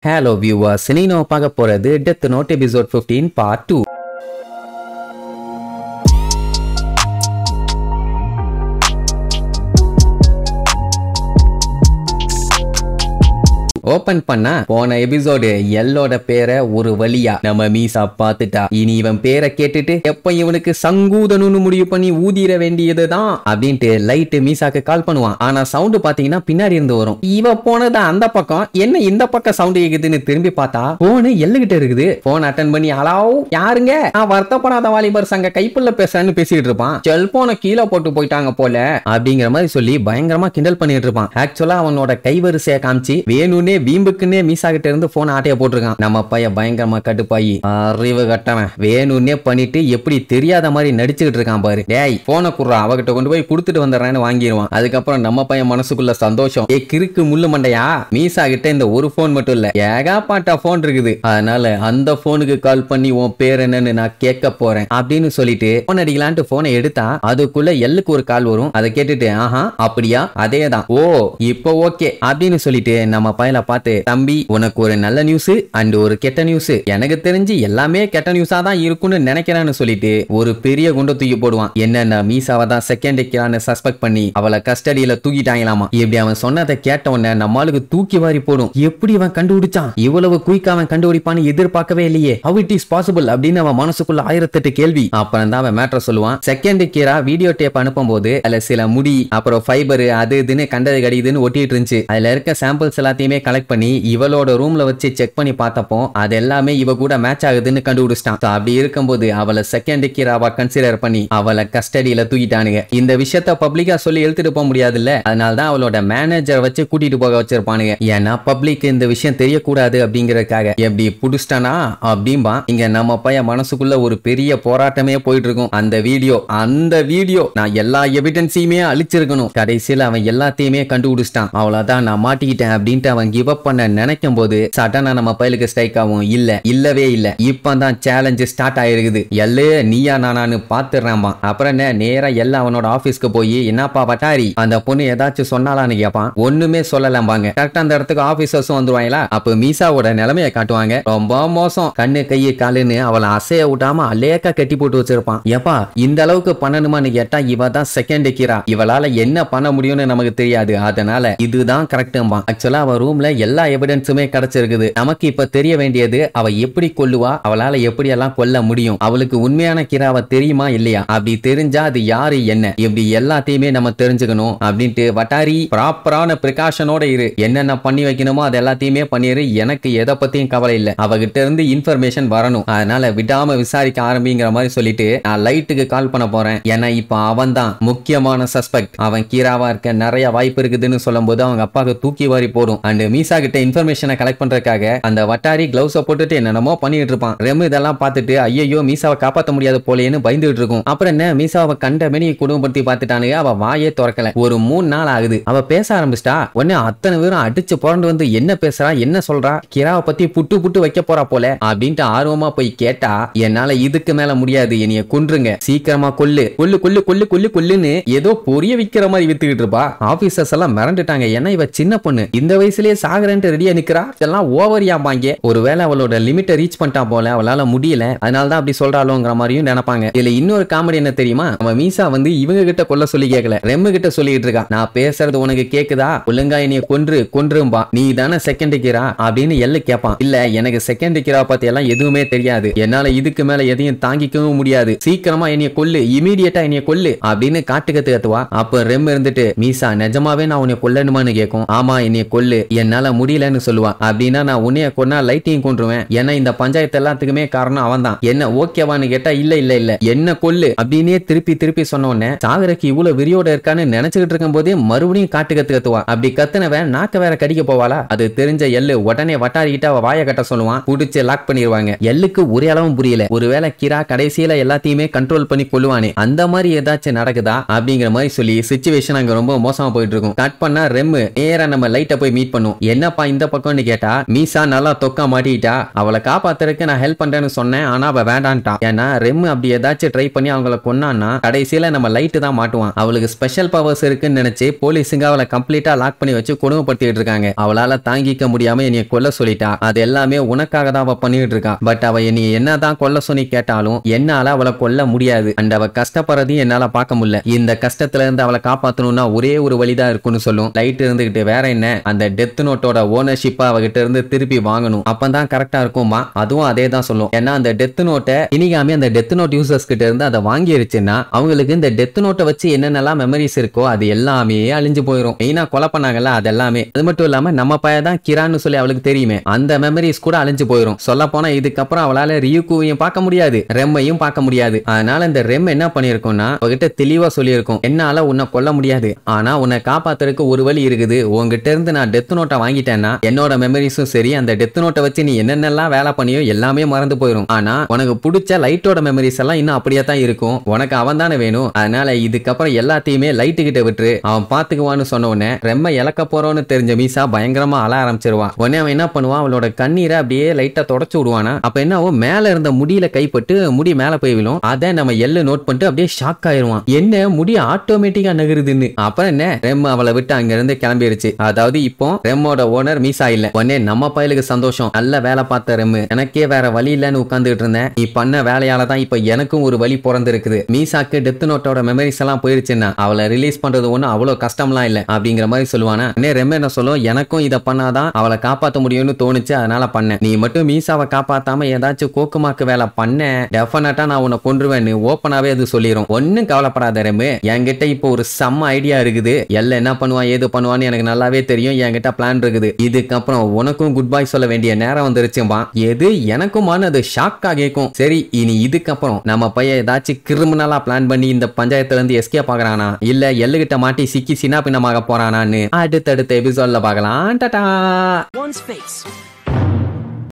Hello viewers, Niño பார்க்க போறது Death Note episode 15 part 2. Open பண்ணா போன எபிசோடு எல்லோட பேரை ஒரு வழியா நம்ம மீசா பார்த்துட்டா. இனி இவன் பேரை கேட்டுட்டு எப்ப இவனுக்கு சங்கூதனுன்னு முடிவு பண்ணி ஊதிர வேண்டியதுதான் அப்படின்ட்டு லைட் மீசாக்கு கால் பண்ணுவான். ஆனா சவுண்ட் பாத்தீங்கன்னா பின்னாடி இருந்து வரும். இவ போனதா அந்த பக்கம், என்ன இந்த பக்கம் சவுண்ட் கேக்குதுன்னு திரும்பி பார்த்தா போனு எல்லுகிட்ட இருக்குது. போன் அட்டன் பண்ணி அலாவ் யாருங்க, நான் வருத்தப்படாத வாலிபர் சங்க கைப்புள்ள பேசுறேன்னு பேசிட்டு இருப்பான். செல்போனை கீழே போட்டு போயிட்டாங்க போல அப்படிங்கிற மாதிரி சொல்லி பயங்கரமா கிண்டல் பண்ணிட்டு இருப்பான். ஆக்சுவலா அவனோட கைவரிசையை காமிச்சு வேணும்னே வீம்புக்குன்னே மீசா கிட்ட இருந்து போன் ஆட்டைய போட்டிருக்கான். நம்ம பையன் பயங்கரமா கடுப்பாயி அறிவு கட்டவன் வேணும்னே பண்ணிட்டு எப்படி தெரியாத மாதிரி நடிச்சுக்கிட்டு இருக்கான் பாரு. டேய் போனை குடுறா, அவகிட்ட கொண்டு போய் கொடுத்துட்டு வந்துடுறேன்னு வாங்கிடுவான். அதுக்கப்புறம் நம்ம பையன் மனசுக்குள்ள சந்தோஷம், ஏ கிறுக்கு முள்ளு மண்டையா, மீசா கிட்ட இந்த ஒரு போன் மட்டும் இல்ல ஏகாப்பாட்டா போன் இருக்குது, அதனால அந்த போனுக்கு கால் பண்ணி உன் பேர் என்னன்னு நான் கேட்க போறேன் அப்படின்னு சொல்லிட்டு போன் அடிக்கலான்ட்டு போனை எடுத்தா அதுக்குள்ள எல்லுக்கு ஒரு கால் வரும். அதை கேட்டுட்டு ஆஹா அப்படியா, அதேதான், ஓ இப்போ ஓகே அப்படின்னு சொல்லிட்டு நம்ம பையனை பார்த்து, தம்பி உனக்கு ஒரு நல்ல நியூஸ் அண்ட் ஒரு கெட்ட நியூஸ், எனக்கு தெரிஞ்சு எல்லாமே கெட்ட நியூஸா தான் இருக்கும்னு நினைக்கிறேன்னு சொல்லிட்டு ஒரு பெரிய குண்டை தூக்கி போடுவான். என்னன்னா மீசாவை தான் செகண்ட் வைக்கிறான்னு சஸ்பெக்ட் பண்ணி அவளை கஸ்டடியில தூக்கிட்டாங்களாமா. இப்படி அவன் சொன்னதை கேட்ட உடனே நம்மளுக்கு தூக்கி வாரி போடும். எப்படி அவன் கண்டுபிடிச்சான், இவ்வளவு குயிக்கா அவன் கண்டுபிடிப்பான்னு எதிர்பார்க்கவே இல்லையே, how it is possible அப்படின்னு அவன் மனசுக்குள்ள 1008 கேள்வி. அப்புறம் தான் அவன் மேட்டர் சொல்லுவான். செகண்ட் கீரா வீடியோ டேப் அனுப்பும் போது அதுல சில முடி அப்புறம் ஃபைபர் அது இதுன்னு கண்டது கடிதுன்னு ஒட்டிட்டு இருந்துச்சு. அதுல இருக்க சாம்பிள்ஸ் எல்லாத்தையுமே கலெக்ட் பண்ணி இவளோட ரூம்ல வச்சு செக் பண்ணி பார்த்தப்போ அது எல்லாமே இவ கூட மேட்ச் ஆகுதுன்னு கண்டுபிடிச்சிட்டான். அப்படி இருக்கும்போது அவளை செகண்ட் கீராவா கன்சிடர் பண்ணி அவளை கஸ்டடியில தூக்கிட்டானுங்க. இந்த விஷயத்த பப்ளிக்கா சொல்லி எழுத்துட்டு போக முடியாதுல்ல, அதனாலதான் அவளோட மேனேஜரை வச்சு கூட்டிட்டு போக வச்சிருப்பானுங்க. ஏன்னா பப்ளிக் இந்த விஷயம் தெரியக்கூடாது அப்படிங்கறதுக்காக. எப்படி புடிச்சிட்டானா அப்படின்பா. இங்க நம்ம பையன் மனசுக்குள்ள ஒரு பெரிய போராட்டமே போயிட்டு இருக்கும். அந்த வீடியோ நான் எல்லா எவிடன்ஸையுமே அழிச்சிருக்கணும், கடைசியில் அவன் எல்லாத்தையுமே கண்டுபிடிச்சிட்டான், அவ்வளவுதான் நான் மாட்டிக்கிட்டேன் அப்படின்ட்டு அவன் கிவ் அப் பண்ண நினைக்கும் போது சடனா நம்ம பையலுக்கு ஸ்ட்ரைக் ஆகும். இல்லவே இல்ல இப்பதான் சேலஞ்ச் ஸ்டார்ட் ஆயிருக்குது, எல்லே நீயா நானான்னு பாத்துறான்பா. அப்புறம் நேரா எல்லாம் அவனோட ஆபீஸ்க்கு போய் என்னப்பா வட்டாரி அந்த பொண்ணு ஏதாச்சும் சொன்னாலான்னு கேட்பான். ஒண்ணுமே சொல்லலாம்பாங்க. கரெக்டா அந்த இடத்துக்கு ஆபீசர்ஸும் வந்துருவாங்களா. அப்ப மீசாவோட நிலைமையை காட்டுவாங்க. ரொம்ப மோசம், கண்ணு கையை காலுன்னு அவளை அசைய விட்டாம அலேக்கா கட்டி போட்டு வச்சிருப்பான். ஏப்பா இந்த அளவுக்கு பண்ணணுமான்னு கேட்டா இவ தான் செகண்ட் கீரா, இவளால என்ன பண்ண முடியும்னு நமக்கு தெரியாது, அதனால இதுதான் கரெக்டும்பா. ஆக்சுவலா அவ ரூம்ல எல்லா எவிடன்ஸுமே கிடைச்சிருக்குது. நமக்கு இப்ப தெரிய வேண்டியது அவ எப்படி கொல்லுவா, அவளால எப்படி எல்லாம் கொல்ல முடியும், அவளுக்கு உண்மையான கிராவ தெரியுமா இல்லையா, அப்படி தெரிஞ்சா அது யாரு என்ன இப்படி எல்லாத்தையுமே நம்ம தெரிஞ்சுக்கணும் அப்படின்ட்டு வட்டாரி ப்ராப்பரான பிரிகாஷனோட இரு, என்னென்ன பண்ணி வைக்கணுமோ அது எல்லாத்தையுமே பண்ணிரு, எனக்கு எதை பத்தியும் கவலை இல்ல, அவகிட்ட இருந்து இன்ஃபர்மேஷன் வரணும், அதனால விடாம விசாரிக்க ஆரம்பிங்கிற மாதிரி சொல்லிட்டு நான் லைட்டுக்கு கால் பண்ண போறேன். ஏன்னா இப்ப அவன் தான் முக்கியமான சஸ்பெக்ட், அவன் கீராவா இருக்க நிறைய வாய்ப்பு இருக்குதுன்னு சொல்லும் போது அவங்க அப்பாவுக்கு தூக்கி வாரி போடும். அண்ட் மீசா கிட்ட இன்ஃபர்மேஷனை கலெக்ட் பண்றதுக்காக அந்த வட்டாரி கிளவுஸை போட்டுட்டு என்னென்னமோ பண்ணிட்டு இருப்பான். ரெம் இதெல்லாம் பார்த்துட்டு ஐயோ மீசாவை காப்பாற்ற முடியாது போலேன்னு பயந்துட்டு இருக்கும். அப்புறம் என்ன மீசாவை கண்ட மெனி குடும்பப்படுத்தி பார்த்துட்டானுங்க. அவ வாயே திறக்கல. ஒரு 3 நாள் ஆகுது, அவ பேச ஆரம்பிச்சிட்டா. உடனே அத்தனை பேரும் அடிச்சு புரண்டு வந்து என்ன பேசுறா என்ன சொல்றா, கிராவை பத்தி புட்டு வைக்க போறா போல அப்படின்ட்டு ஆர்வமா போய் கேட்டா, என்னால இதுக்கு மேல முடியாது, என்னைய கொன்றுங்க, சீக்கிரமா கொல்லுன்னு ஏதோ பொரிய விக்கிற மாதிரி வித்துக்கிட்டு இருப்பா. ஆபீசர்ஸ் எல்லாம் மிரண்டுட்டாங்க. ஏன்னா இவ சின்ன பொண்ணு, இந்த வயசுலயே சாகரன்ட்டு ரெடியா நிக்கிறா, இதெல்லாம் ஓவரியாமாங்க, ஒருவேளை அவளோட லிமிட்டை ரீச் பண்ணிட்டா போல, அவளால முடியல, அதனாலதான் அப்படி சொல்றாளோங்கிற மாதிரியும் நினைப்பாங்க. இதுல இன்னொரு காமெடி என்ன தெரியுமா, அவன் மீசா வந்து இவங்க கிட்ட கொல்ல சொல்லி கேட்கல, ரெம்மு கிட்ட சொல்லிட்டு இருக்கா, நான் பேசுறது உனக்கு கேக்குதா, ஒழுங்கா என்னைய கொன்றும்பா, நீ தானே செகண்ட் கீரா அப்படின்னு எல்ல கேட்பான். இல்ல எனக்கு செகண்ட் கீரா பத்தி எல்லாம் எதுவுமே தெரியாது, என்னால இதுக்கு மேல எதையும் தாங்கிக்கவும் முடியாது, சீக்கிரமா என்னைய கொல்லு, இமீடியட்டா என்னைய கொல்லு அப்படின்னு கத்துவா. அப்ப ரெம் இருந்துட்டு மீசா நிஜமாவே நான் உன்னை கொல்லணுமான்னு கேட்கும். ஆமா என்னைய கொல்லு, என்னால முடியலன்னு சொல்லுவான். அப்படின்னா நான் உன்னைய கொன்னா லைட்டையும் கொன்றுவேன், ஏன்னா இந்த பஞ்சாயத்து எல்லாத்துக்குமே காரணம் அவன் தான், என்ன ஓகேவான்னு கேட்டா இல்ல என்ன கொல்லு அப்படின்னே திருப்பி சொன்ன உடனே சாகரக்கு இவ்வளவு விரியோட இருக்கான்னு நினைச்சுக்கிட்டு இருக்கும் போதே மறுபடியும் கத்துவா. அப்படி கத்துனவன் நாக்க வேற கடிக்க போவாளா, அது தெரிஞ்ச எல்லு உடனே வட்டாரிக்கிட்ட அவ வாய கட்ட சொல்லுவான். புடிச்சு லாக் பண்ணிடுவாங்க. எல்லுக்கு ஒரு அளவும் புரியல, ஒருவேளை கிரா கடைசியில எல்லாத்தையுமே கண்ட்ரோல் பண்ணி கொள்ளுவானே அந்த மாதிரி ஏதாச்சும் நடக்குதா அப்படிங்கிற மாதிரி சொல்லி சிச்சுவேஷன் அங்க ரொம்ப மோசமா போயிட்டு இருக்கும். கட் பண்ணா ரெம் நேரா நம்ம லைட்ட போய் மீட் பண்ணும். என்னப்பா இந்த பக்கம்னு கேட்டா மீசா நல்லா தொக்கா மாட்டிட்டா. அவளை காப்பாத்துறதுக்கு நான் ஹெல்ப் பண்றேன்னு சொன்னேன், ஆனா அவ வேண்டான்ட்டான். ஏன்னா ரெம் அப்படி ஏதாச்சும் ட்ரை பண்ணி அவங்கள கொன்னான்னா கடைசியில நம்ம லைட்டு தான் மாட்டுவான். அவளுக்கு ஸ்பெஷல் பவர்ஸ் இருக்குன்னு நினைச்சு போலீஸுங்க அவளை கம்ப்ளீட்டா லாக் பண்ணி வச்சு கொடுமைப்படுத்திட்டு இருக்காங்க. அவளால தாங்கிக்க முடியாம என்னைய கொல்ல சொல்லிட்டா. அது எல்லாமே உனக்காக தான் அவ பண்ணிட்டு இருக்கா. பட் அவ என்னைய என்னதான் கொல்ல சொல்லி கேட்டாலும் என்னால அவளை கொல்ல முடியாது. அண்ட் அவ கஷ்டப்படுறதையும் என்னால பார்க்க முடியல. இந்த கஷ்டத்துல இருந்து அவளை காப்பாத்தணும்னா ஒரே ஒரு வழிதான் இருக்குன்னு சொல்லும். லைட் இருந்துகிட்டு வேற என்ன, அந்த டெத் நோட்டோட ஓனர்ஷிப்பா அவகிட்ட இருந்து திருப்பி வாங்கணும், அப்பதான் கரெக்டா இருக்குமா. அதுவும் அதே தான் சொல்லும். ஏன்னா அந்த டெத் நோட்டை இனிகாமி அந்த டெத் நோட் யூசர்ஸ் கிட்ட இருந்து அதை வாங்கிருச்சுன்னா அவங்களுக்கு இந்த டெத் நோட்டை வச்சு என்னென்னலாம் மெமரிஸ் இருக்கோ அது எல்லாமே அழிஞ்சு போயிடும். மெயினா கொலை பண்ணாங்கல்ல அது எல்லாமே. அது மட்டும் இல்லாம நம்ம பையன் தான் கிரான்னு சொல்லி அவளுக்கு தெரியுமே, அந்த மெமரிஸ் கூட அழிஞ்சு போயிடும். சொல்ல போனா இதுக்கப்புறம் அவளால ரியூக்குவையும் பார்க்க முடியாது, ரெம்மையும் பார்க்க முடியாது. அதனால இந்த ரெம் என்ன பண்ணிருக்கோம்னா அவகிட்ட தெளிவா சொல்லியிருக்கோம், என்னால உன்னை கொல்ல முடியாது, ஆனா உன்னை காப்பாத்துறதுக்கு ஒரு வழி இருக்குது. உங்ககிட்ட இருந்து நான் டெத் நோட்டை வாங்கிட்டேன்னா என்னோட மெமரிஸும் சரி அந்த டெத் நோட்டை வச்சு நீ என்னென்னலாம் வேலை பண்ணியோ எல்லாமே மறந்து போயிடும். ஆனா உனக்கு பிடிச்ச லைட்டோட மெமரிஸ் எல்லாம் இன்னும் அப்படியே தான் இருக்கும். உனக்கு அவன் தானே வேணும். அதனால இதுக்கப்புறம் எல்லாத்தையுமே லைட்டு கிட்ட விட்டு அவன் பாத்துக்குவான்னு சொன்ன உடனே ரெம்ம இழக்க போறோன்னு தெரிஞ்ச மீசா பயங்கரமா அழ ஆரம்பிச்சிருவான். உடனே அவன் என்ன பண்ணுவான், அவளோட கண்ணீரை அப்படியே லைட்டா தொடச்சு விடுவானா. அப்ப என்னவோ மேல இருந்த முடியில கைப்பட்டு முடி மேல போய் விழும். அதை நம்ம எல்ல நோட் பண்ணிட்டு அப்படியே ஷாக் ஆயிருவான். என்ன முடி ஆட்டோமேட்டிக்கா நகருதுன்னு. அப்புறம் என்ன ரெம் அவளை விட்டு அங்க இருந்து கிளம்பிருச்சு. அதாவது இப்போ ரெம்மோட ஓனர் மீசா இல்ல. உடனே நம்ம பயலுக்கு சந்தோஷம். நல்ல வேலை பார்த்த ரெம், எனக்கே வேற வழி இல்லன்னு உட்கார்ந்துட்டு இருந்தேன், நீ பண்ண வேலையால தான் இப்ப எனக்கும் ஒரு வழி பிறந்திருக்குது. மீசாக்கு டெத் நோட்டோட மெமரிஸ் எல்லாம் போயிருச்சுன்னா அவளை ரிலீஸ் பண்றது ஒண்ணு அவ்வளவு கஷ்டம்லாம் இல்ல அப்படிங்கிற மாதிரி சொல்லுவானா. ரெம் என்ன சொல்லும், எனக்கும் இதை பண்ணாதான் அவளை காப்பாற்ற முடியும்னு தோணுச்சு, அதனால பண்ணேன். நீ மட்டும் மீசாவை காப்பாத்தாம ஏதாச்சும் கோக்குமாக்கு வேலை பண்ண டெஃபினட்டா நான் உன்னை கொன்றுவேன்னு ஓப்பனாவே அது சொல்லிரும். ஒன்னும் கவலைப்படாத ரெம், என்கிட்ட இப்போ ஒரு செம்ம ஐடியா இருக்குது. எல்லாம் என்ன பண்ணுவான் ஏது பண்ணுவான்னு எனக்கு நல்லாவே தெரியும். என்கிட்ட பிளான் இருக்குது. இதுக்கப்புறம் உனக்கும் குட் பை சொல்ல வேண்டிய நேரம் வந்துருச்சும்பா. எது எனக்குமான அது ஷாக்கா கேட்கும். சரி இனி இதுக்கப்புறம் நம்ம பையன் ஏதாச்சும் கிரிமினலா பிளான் பண்ணி இந்த பஞ்சாயத்துல இருந்து எஸ்கேப் ஆகுறானா இல்ல எல்லுகிட்ட மாட்டி சிக்கி சின்ன பின்னமாக போறானான்னு அடுத்தடுத்த எபிசோட்ல பார்க்கலாம். டாடா.